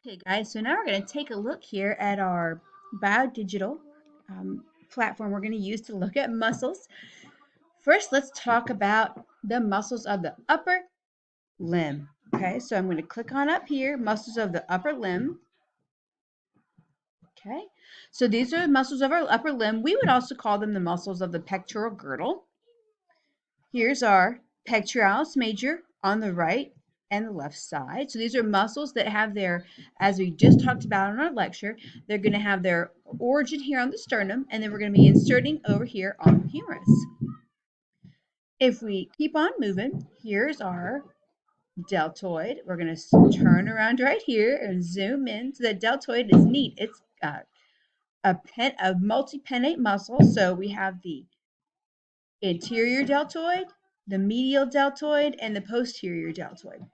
Okay, guys, so now we're going to take a look here at our biodigital platform we're going to use to look at muscles. First, let's talk about the muscles of the upper limb. Okay, so I'm going to click on up here, muscles of the upper limb. Okay, so these are the muscles of our upper limb. We would also call them the muscles of the pectoral girdle. Here's our pectoralis major on the right and the left side. So these are muscles that have their, as we just talked about in our lecture, they're going to have their origin here on the sternum, and then we're going to be inserting over here on the humerus. If we keep on moving, here's our deltoid. We're going to turn around right here and zoom in. So the deltoid is neat. It's a multi-pennate muscle. So we have the anterior deltoid, the medial deltoid, and the posterior deltoid.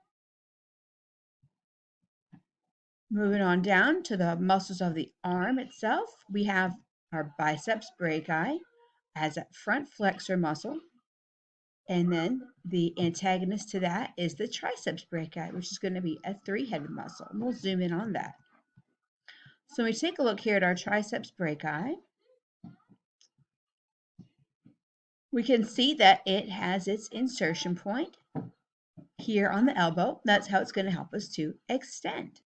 Moving on down to the muscles of the arm itself, we have our biceps brachii as a front flexor muscle. And then the antagonist to that is the triceps brachii, which is going to be a three-headed muscle. And we'll zoom in on that. So we take a look here at our triceps brachii. We can see that it has its insertion point here on the elbow. That's how it's going to help us to extend.